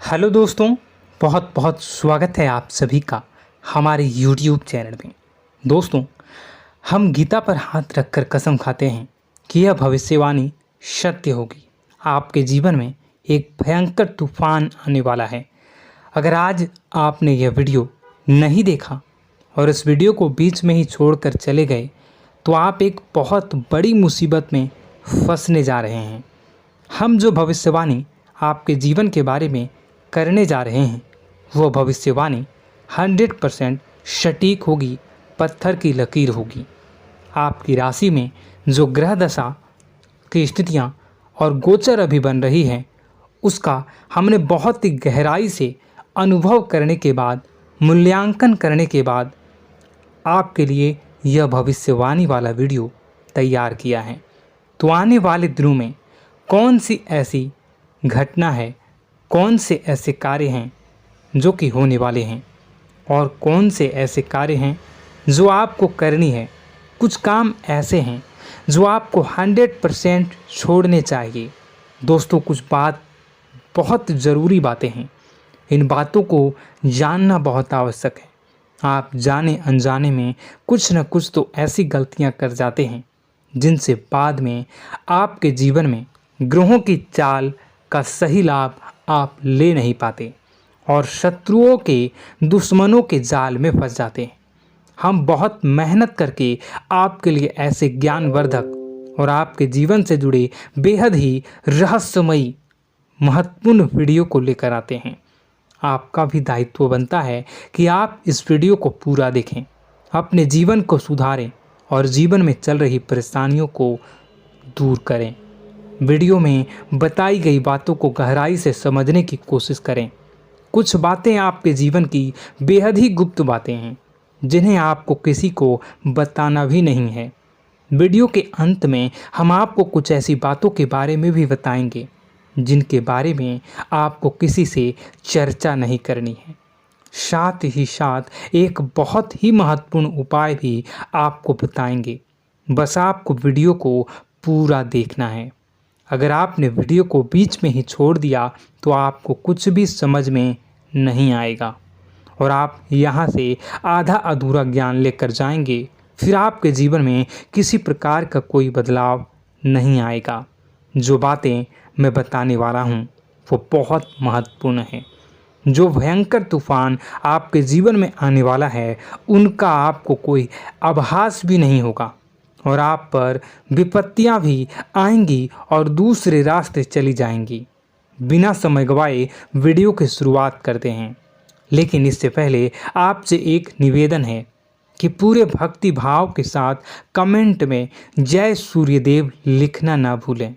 Hello दोस्तों, बहुत बहुत स्वागत है आप सभी का हमारे YouTube चैनल में। दोस्तों, हम गीता पर हाथ रखकर कसम खाते हैं कि यह भविष्यवाणी सत्य होगी। आपके जीवन में एक भयंकर तूफान आने वाला है। अगर आज आपने यह वीडियो नहीं देखा और इस वीडियो को बीच में ही छोड़कर चले गए तो आप एक बहुत बड़ी मुसीबत में फंसने जा रहे हैं। हम जो भविष्यवाणी आपके जीवन के बारे में करने जा रहे हैं वो भविष्यवाणी 100% सटीक होगी, पत्थर की लकीर होगी। आपकी राशि में जो ग्रह दशा की स्थितियां और गोचर अभी बन रही है उसका हमने बहुत ही गहराई से अनुभव करने के बाद, मूल्यांकन करने के बाद आपके लिए यह भविष्यवाणी वाला वीडियो तैयार किया है। तो आने वाले दिनों में कौन सी ऐसी घटना है, कौन से ऐसे कार्य हैं जो कि होने वाले हैं और कौन से ऐसे कार्य हैं जो आपको करनी है। कुछ काम ऐसे हैं जो आपको 100% छोड़ने चाहिए। दोस्तों, कुछ बात बहुत ज़रूरी बातें हैं। इन बातों को जानना बहुत आवश्यक है। आप जाने अनजाने में कुछ न कुछ तो ऐसी गलतियां कर जाते हैं जिनसे बाद में आपके जीवन में ग्रहों की चाल का सही लाभ आप ले नहीं पाते और शत्रुओं के, दुश्मनों के जाल में फंस जाते हैं। हम बहुत मेहनत करके आपके लिए ऐसे ज्ञानवर्धक और आपके जीवन से जुड़े बेहद ही रहस्यमयी महत्वपूर्ण वीडियो को लेकर आते हैं। आपका भी दायित्व बनता है कि आप इस वीडियो को पूरा देखें, अपने जीवन को सुधारें और जीवन में चल रही परेशानियों को दूर करें। वीडियो में बताई गई बातों को गहराई से समझने की कोशिश करें। कुछ बातें आपके जीवन की बेहद ही गुप्त बातें हैं जिन्हें आपको किसी को बताना भी नहीं है। वीडियो के अंत में हम आपको कुछ ऐसी बातों के बारे में भी बताएंगे जिनके बारे में आपको किसी से चर्चा नहीं करनी है। साथ ही साथ एक बहुत ही महत्वपूर्ण उपाय भी आपको बताएंगे। बस आपको वीडियो को पूरा देखना है। अगर आपने वीडियो को बीच में ही छोड़ दिया तो आपको कुछ भी समझ में नहीं आएगा और आप यहाँ से आधा अधूरा ज्ञान लेकर जाएंगे। फिर आपके जीवन में किसी प्रकार का कोई बदलाव नहीं आएगा। जो बातें मैं बताने वाला हूँ वो बहुत महत्वपूर्ण है। जो भयंकर तूफान आपके जीवन में आने वाला है उनका आपको कोई आभास भी नहीं होगा और आप पर विपत्तियां भी आएंगी और दूसरे रास्ते चली जाएंगी। बिना समय गवाए वीडियो की शुरुआत करते हैं, लेकिन इससे पहले आपसे एक निवेदन है कि पूरे भक्ति भाव के साथ कमेंट में जय सूर्यदेव लिखना ना भूलें।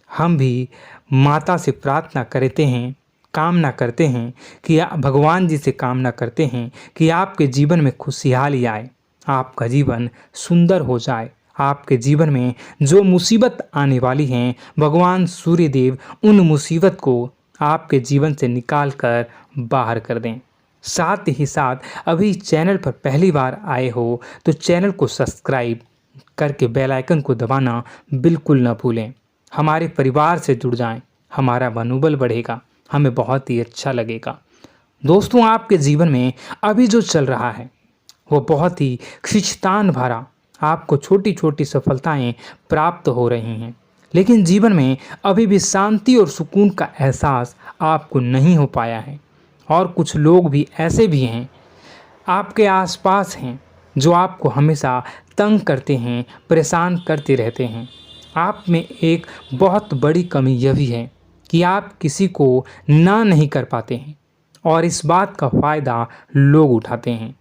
हम भी माता से प्रार्थना करते हैं, कामना करते हैं कि भगवान जी से कामना करते हैं कि आपके जीवन में खुशहाली आए, आपका जीवन सुंदर हो जाए। आपके जीवन में जो मुसीबत आने वाली हैं भगवान सूर्यदेव उन मुसीबत को आपके जीवन से निकाल कर बाहर कर दें। साथ ही साथ अभी चैनल पर पहली बार आए हो तो चैनल को सब्सक्राइब करके बेल आइकन को दबाना बिल्कुल न भूलें। हमारे परिवार से जुड़ जाएं, हमारा मनोबल बढ़ेगा, हमें बहुत ही अच्छा लगेगा। दोस्तों, आपके जीवन में अभी जो चल रहा है वो बहुत ही खींचतान भरा, आपको छोटी छोटी सफलताएं प्राप्त हो रही हैं, लेकिन जीवन में अभी भी शांति और सुकून का एहसास आपको नहीं हो पाया है। और कुछ लोग भी ऐसे भी हैं आपके आसपास हैं जो आपको हमेशा तंग करते हैं, परेशान करते रहते हैं। आप में एक बहुत बड़ी कमी यह भी है कि आप किसी को ना नहीं कर पाते हैं और इस बात का फ़ायदा लोग उठाते हैं।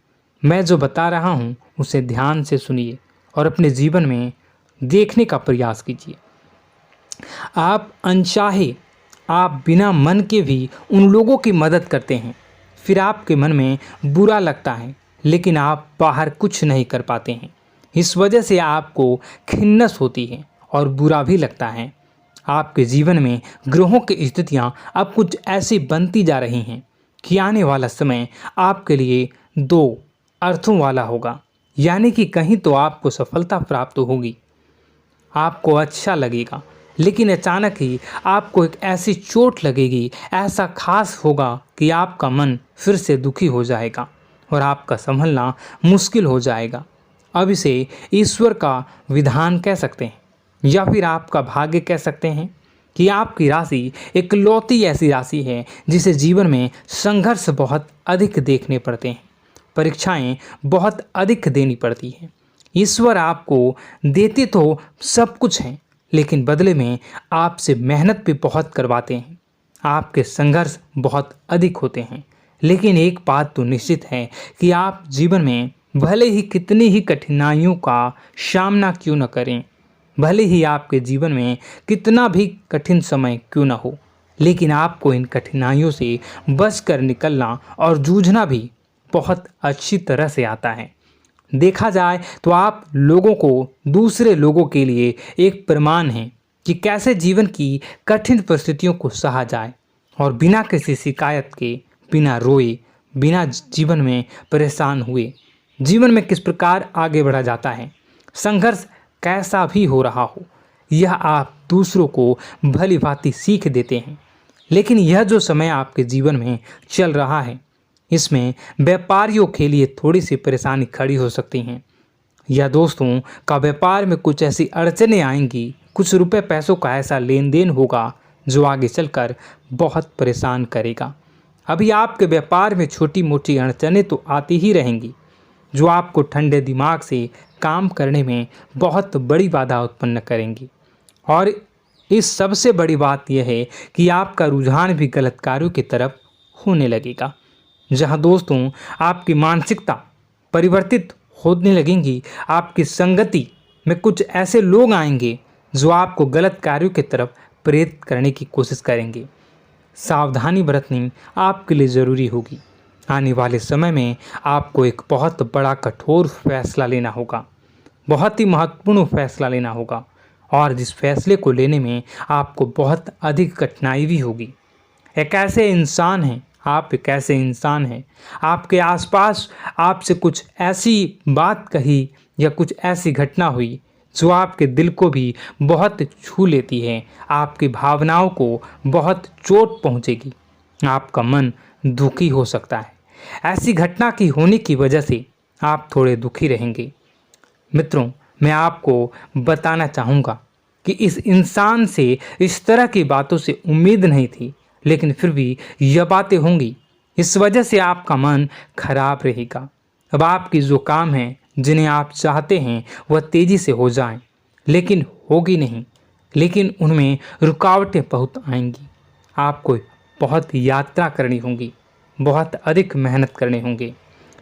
मैं जो बता रहा हूँ उसे ध्यान से सुनिए और अपने जीवन में देखने का प्रयास कीजिए। आप अनचाहे, आप बिना मन के भी उन लोगों की मदद करते हैं, फिर आपके मन में बुरा लगता है लेकिन आप बाहर कुछ नहीं कर पाते हैं। इस वजह से आपको खिन्नस होती है और बुरा भी लगता है। आपके जीवन में ग्रहों की स्थितियाँ अब कुछ ऐसी बनती जा रही हैं कि आने वाला समय आपके लिए दो अर्थों वाला होगा। यानी कि कहीं तो आपको सफलता प्राप्त होगी, आपको अच्छा लगेगा लेकिन अचानक ही आपको एक ऐसी चोट लगेगी, ऐसा खास होगा कि आपका मन फिर से दुखी हो जाएगा और आपका संभलना मुश्किल हो जाएगा। अब इसे ईश्वर का विधान कह सकते हैं या फिर आपका भाग्य कह सकते हैं कि आपकी राशि इकलौती ऐसी राशि है जिसे जीवन में संघर्ष बहुत अधिक देखने पड़ते हैं, परीक्षाएं बहुत अधिक देनी पड़ती हैं। ईश्वर आपको देते तो सब कुछ हैं, लेकिन बदले में आपसे मेहनत भी बहुत करवाते हैं। आपके संघर्ष बहुत अधिक होते हैं, लेकिन एक बात तो निश्चित है कि आप जीवन में भले ही कितनी ही कठिनाइयों का सामना क्यों न करें, भले ही आपके जीवन में कितना भी कठिन समय क्यों न हो, लेकिन आपको इन कठिनाइयों से बच कर निकलना और जूझना भी बहुत अच्छी तरह से आता है। देखा जाए तो आप लोगों को दूसरे लोगों के लिए एक प्रमाण हैं कि कैसे जीवन की कठिन परिस्थितियों को सहा जाए और बिना किसी शिकायत के, बिना रोए, बिना जीवन में परेशान हुए जीवन में किस प्रकार आगे बढ़ा जाता है। संघर्ष कैसा भी हो रहा हो, यह आप दूसरों को भली भांति सीख देते हैं। लेकिन यह जो समय आपके जीवन में चल रहा है, इसमें व्यापारियों के लिए थोड़ी सी परेशानी खड़ी हो सकती हैं, या दोस्तों का व्यापार में कुछ ऐसी अड़चनें आएंगी, कुछ रुपए पैसों का ऐसा लेन देन होगा जो आगे चलकर बहुत परेशान करेगा। अभी आपके व्यापार में छोटी मोटी अड़चनें तो आती ही रहेंगी, जो आपको ठंडे दिमाग से काम करने में बहुत बड़ी बाधा उत्पन्न करेंगी। और इस सबसे बड़ी बात यह है कि आपका रुझान भी गलत कार्यों की तरफ होने लगेगा, जहां दोस्तों आपकी मानसिकता परिवर्तित होने लगेंगी। आपकी संगति में कुछ ऐसे लोग आएंगे जो आपको गलत कार्यों की तरफ प्रेरित करने की कोशिश करेंगे। सावधानी बरतनी आपके लिए ज़रूरी होगी। आने वाले समय में आपको एक बहुत बड़ा कठोर फैसला लेना होगा, बहुत ही महत्वपूर्ण फैसला लेना होगा, और जिस फैसले को लेने में आपको बहुत अधिक कठिनाई भी होगी। एक ऐसे इंसान हैं, आप एक ऐसे इंसान हैं, आपके आसपास आपसे कुछ ऐसी बात कही या कुछ ऐसी घटना हुई जो आपके दिल को भी बहुत छू लेती है, आपकी भावनाओं को बहुत चोट पहुंचेगी, आपका मन दुखी हो सकता है। ऐसी घटना की होने की वजह से आप थोड़े दुखी रहेंगे। मित्रों, मैं आपको बताना चाहूँगा कि इस इंसान से इस तरह की बातों से उम्मीद नहीं थी, लेकिन फिर भी यह बातें होंगी। इस वजह से आपका मन खराब रहेगा। अब आपकी जो काम है, जिन्हें आप चाहते हैं वह तेज़ी से हो जाएं, लेकिन होगी नहीं, लेकिन उनमें रुकावटें बहुत आएंगी। आपको बहुत यात्रा करनी होगी, बहुत अधिक मेहनत करने होंगे,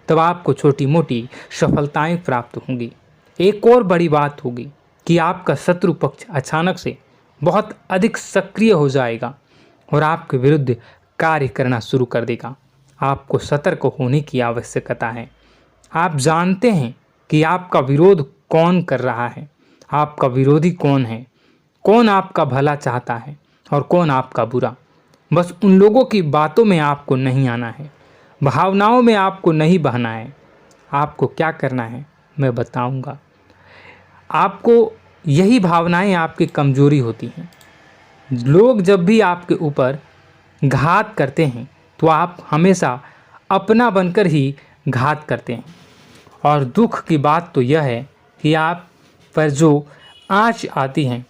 तब आपको छोटी मोटी सफलताएं प्राप्त होंगी। एक और बड़ी बात होगी कि आपका शत्रु पक्ष अचानक से बहुत अधिक सक्रिय हो जाएगा और आपके विरुद्ध कार्य करना शुरू कर देगा। आपको सतर्क होने की आवश्यकता है। आप जानते हैं कि आपका विरोध कौन कर रहा है, आपका विरोधी कौन है, कौन आपका भला चाहता है और कौन आपका बुरा। बस उन लोगों की बातों में आपको नहीं आना है, भावनाओं में आपको नहीं बहना है। आपको क्या करना है मैं बताऊंगा। आपको यही भावनाएं आपकी कमजोरी होती हैं। लोग जब भी आपके ऊपर घात करते हैं तो आप हमेशा अपना बनकर ही घात करते हैं। और दुख की बात तो यह है कि आप पर जो आँच आती है,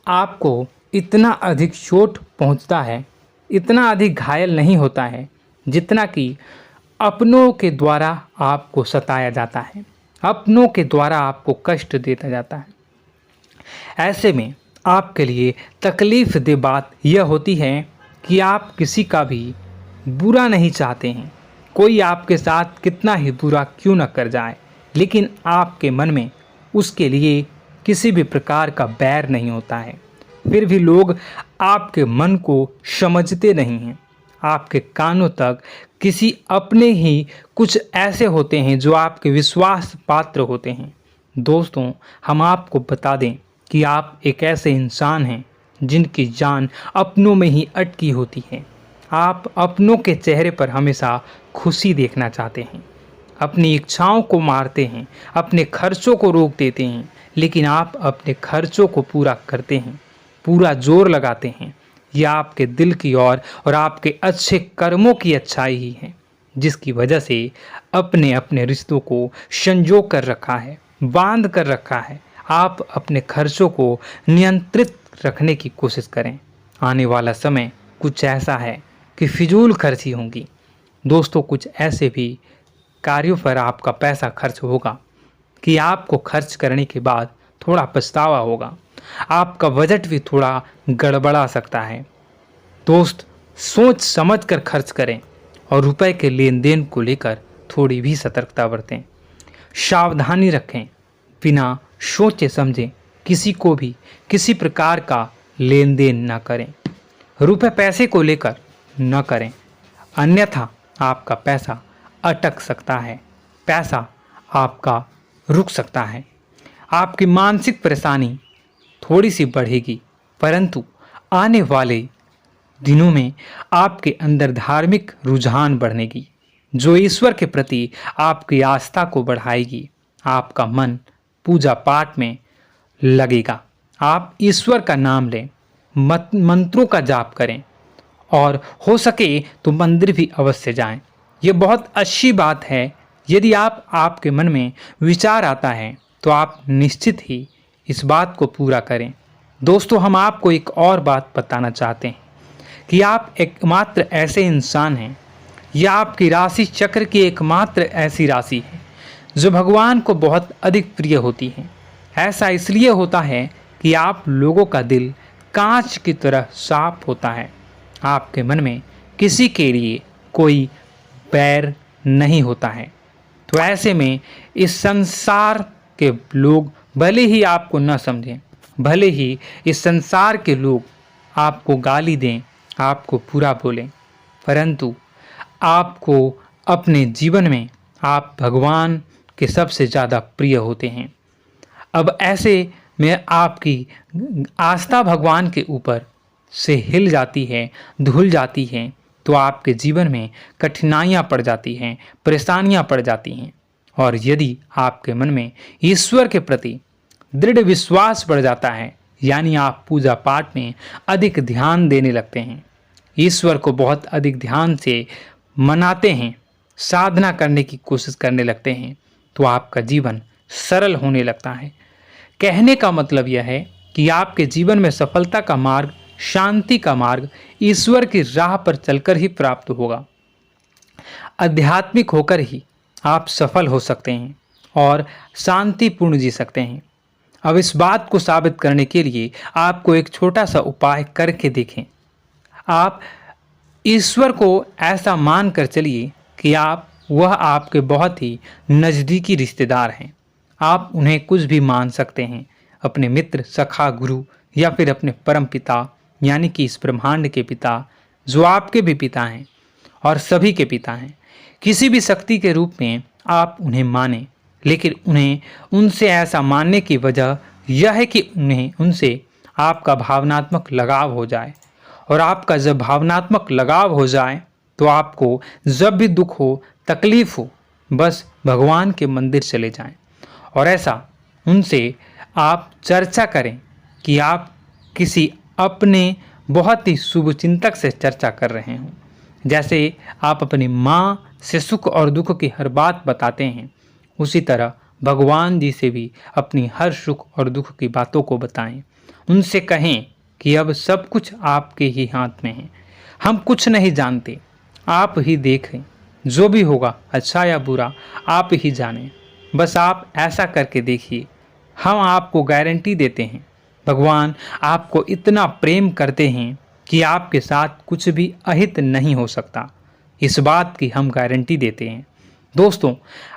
आपको इतना अधिक चोट पहुंचता है, इतना अधिक घायल नहीं होता है जितना कि अपनों के द्वारा आपको सताया जाता है, अपनों के द्वारा आपको कष्ट देता जाता है। ऐसे में आपके लिए तकलीफ़ दे बात यह होती है कि आप किसी का भी बुरा नहीं चाहते हैं। कोई आपके साथ कितना ही बुरा क्यों न कर जाए, लेकिन आपके मन में उसके लिए किसी भी प्रकार का बैर नहीं होता है। फिर भी लोग आपके मन को समझते नहीं हैं। आपके कानों तक किसी अपने ही कुछ ऐसे होते हैं जो आपके विश्वास पात्र होते हैं। दोस्तों, हम आपको बता दें कि आप एक ऐसे इंसान हैं जिनकी जान अपनों में ही अटकी होती है। आप अपनों के चेहरे पर हमेशा खुशी देखना चाहते हैं, अपनी इच्छाओं को मारते हैं, अपने खर्चों को रोक देते हैं, लेकिन आप अपने खर्चों को पूरा करते हैं। पूरा जोर लगाते हैं, यह आपके दिल की और आपके अच्छे कर्मों की अच्छाई ही है, जिसकी वजह से अपने अपने रिश्तों को संजो कर रखा है, बांध कर रखा है। आप अपने खर्चों को नियंत्रित रखने की कोशिश करें। आने वाला समय कुछ ऐसा है कि फिजूल खर्ची होंगी। दोस्तों, कुछ ऐसे भी कार्यों पर आपका पैसा खर्च होगा कि आपको खर्च करने के बाद थोड़ा पछतावा होगा। आपका बजट भी थोड़ा गड़बड़ा सकता है। दोस्त, सोच समझ कर खर्च करें और रुपए के लेन देन को लेकर थोड़ी भी सतर्कता बरतें। सावधानी रखें, बिना सोचे समझे किसी को भी किसी प्रकार का लेन देन न करें। रुपए पैसे को लेकर न करें, अन्यथा आपका पैसा अटक सकता है, पैसा आपका रुक सकता है। आपकी मानसिक परेशानी थोड़ी सी बढ़ेगी, परंतु आने वाले दिनों में आपके अंदर धार्मिक रुझान बढ़नेगी, जो ईश्वर के प्रति आपकी आस्था को बढ़ाएगी। आपका मन पूजा पाठ में लगेगा। आप ईश्वर का नाम लें, मंत्रों का जाप करें और हो सके तो मंदिर भी अवश्य जाएं। ये बहुत अच्छी बात है। यदि आपके मन में विचार आता है तो आप निश्चित ही इस बात को पूरा करें। दोस्तों, हम आपको एक और बात बताना चाहते हैं कि आप एकमात्र ऐसे इंसान हैं, यह आपकी राशि चक्र की एकमात्र ऐसी राशि है जो भगवान को बहुत अधिक प्रिय होती है। ऐसा इसलिए होता है कि आप लोगों का दिल कांच की तरह साफ होता है। आपके मन में किसी के लिए कोई बैर नहीं होता है। तो ऐसे में इस संसार के लोग भले ही आपको न समझें, भले ही इस संसार के लोग आपको गाली दें, आपको बुरा बोलें, परंतु आपको अपने जीवन में आप भगवान के सबसे ज़्यादा प्रिय होते हैं। अब ऐसे में आपकी आस्था भगवान के ऊपर से हिल जाती है, धुल जाती है, तो आपके जीवन में कठिनाइयाँ पड़ जाती हैं, परेशानियाँ पड़ जाती हैं। और यदि आपके मन में ईश्वर के प्रति दृढ़ विश्वास बढ़ जाता है, यानी आप पूजा पाठ में अधिक ध्यान देने लगते हैं, ईश्वर को बहुत अधिक ध्यान से मनाते हैं, साधना करने की कोशिश करने लगते हैं, तो आपका जीवन सरल होने लगता है। कहने का मतलब यह है कि आपके जीवन में सफलता का मार्ग, शांति का मार्ग ईश्वर की राह पर चलकर ही प्राप्त होगा। आध्यात्मिक होकर ही आप सफल हो सकते हैं और शांतिपूर्ण जी सकते हैं। अब इस बात को साबित करने के लिए आपको एक छोटा सा उपाय करके देखें। आप ईश्वर को ऐसा मान कर चलिए कि वह आपके बहुत ही नज़दीकी रिश्तेदार हैं। आप उन्हें कुछ भी मान सकते हैं, अपने मित्र, सखा, गुरु या फिर अपने परम पिता, यानी कि इस ब्रह्मांड के पिता, जो आपके भी पिता हैं और सभी के पिता हैं। किसी भी शक्ति के रूप में आप उन्हें मानें, लेकिन उन्हें उनसे ऐसा मानने की वजह यह है कि उनसे आपका भावनात्मक लगाव हो जाए। और आपका जब भावनात्मक लगाव हो जाए तो आपको जब भी दुख हो, तकलीफ हो, बस भगवान के मंदिर चले जाएं और ऐसा उनसे आप चर्चा करें कि आप किसी अपने बहुत ही शुभचिंतक से चर्चा कर रहे हों। जैसे आप अपनी माँ से सुख और दुख की हर बात बताते हैं, उसी तरह भगवान जी से भी अपनी हर सुख और दुख की बातों को बताएं। उनसे कहें कि अब सब कुछ आपके ही हाथ में है, हम कुछ नहीं जानते, आप ही देखें, जो भी होगा अच्छा या बुरा आप ही जानें। बस आप ऐसा करके देखिए, हम आपको गारंटी देते हैं भगवान आपको इतना प्रेम करते हैं कि आपके साथ कुछ भी अहित नहीं हो सकता। इस बात की हम गारंटी देते हैं। दोस्तों,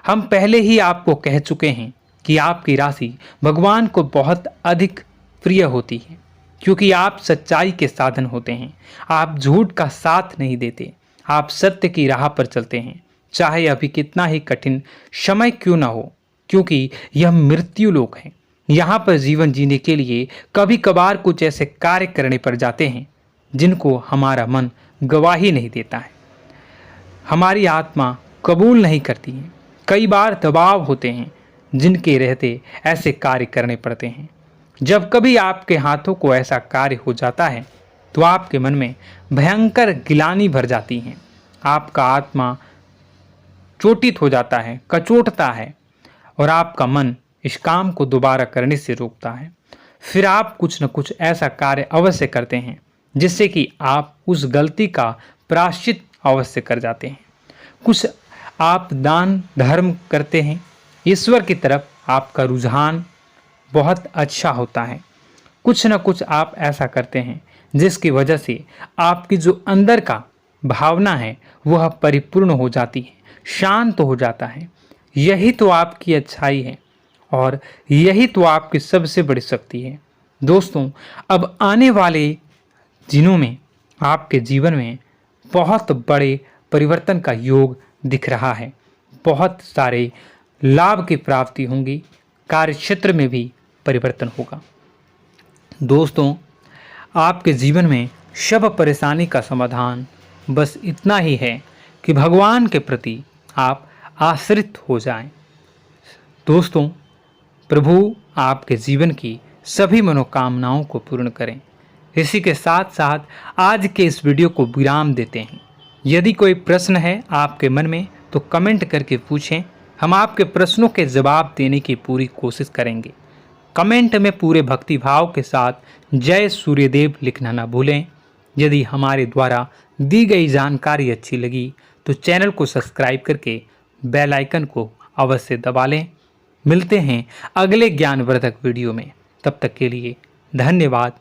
हम पहले ही आपको कह चुके हैं कि आपकी राशि भगवान को बहुत अधिक प्रिय होती है, क्योंकि आप सच्चाई के साधन होते हैं। आप झूठ का साथ नहीं देते, आप सत्य की राह पर चलते हैं, चाहे अभी कितना ही कठिन समय क्यों ना हो, क्योंकि यह मृत्यु लोक है। यहाँ पर जीवन जीने के लिए कभी कभार कुछ ऐसे कार्य करने पड़ जाते हैं जिनको हमारा मन गवाही नहीं देता है, हमारी आत्मा कबूल नहीं करती है। कई बार दबाव होते हैं जिनके रहते ऐसे कार्य करने पड़ते हैं। जब कभी आपके हाथों को ऐसा कार्य हो जाता है तो आपके मन में भयंकर गिलानी भर जाती है। आपका आत्मा चोटित हो जाता है, कचोटता है और आपका मन इस काम को दोबारा करने से रोकता है। फिर आप कुछ न कुछ ऐसा कार्य अवश्य करते हैं जिससे कि आप उस गलती का प्रायश्चित अवश्य कर जाते हैं। कुछ आप दान धर्म करते हैं। ईश्वर की तरफ आपका रुझान बहुत अच्छा होता है। कुछ न कुछ आप ऐसा करते हैं जिसकी वजह से आपकी जो अंदर का भावना है वह परिपूर्ण हो जाती है, शांत हो जाता है। यही तो आपकी अच्छाई है और यही तो आपकी सबसे बड़ी शक्ति है। दोस्तों, अब आने वाले दिनों में आपके जीवन में बहुत बड़े परिवर्तन का योग दिख रहा है। बहुत सारे लाभ की प्राप्ति होंगी, कार्यक्षेत्र में भी परिवर्तन होगा। दोस्तों, आपके जीवन में सब परेशानी का समाधान बस इतना ही है कि भगवान के प्रति आप आश्रित हो जाएं। दोस्तों, प्रभु आपके जीवन की सभी मनोकामनाओं को पूर्ण करें। इसी के साथ साथ आज के इस वीडियो को विराम देते हैं। यदि कोई प्रश्न है आपके मन में तो कमेंट करके पूछें, हम आपके प्रश्नों के जवाब देने की पूरी कोशिश करेंगे। कमेंट में पूरे भक्तिभाव के साथ जय सूर्यदेव लिखना ना भूलें। यदि हमारे द्वारा दी गई जानकारी अच्छी लगी तो चैनल को सब्सक्राइब करके बेल आइकन को अवश्य दबा लें। मिलते हैं अगले ज्ञानवर्धक वीडियो में। तब तक के लिए धन्यवाद।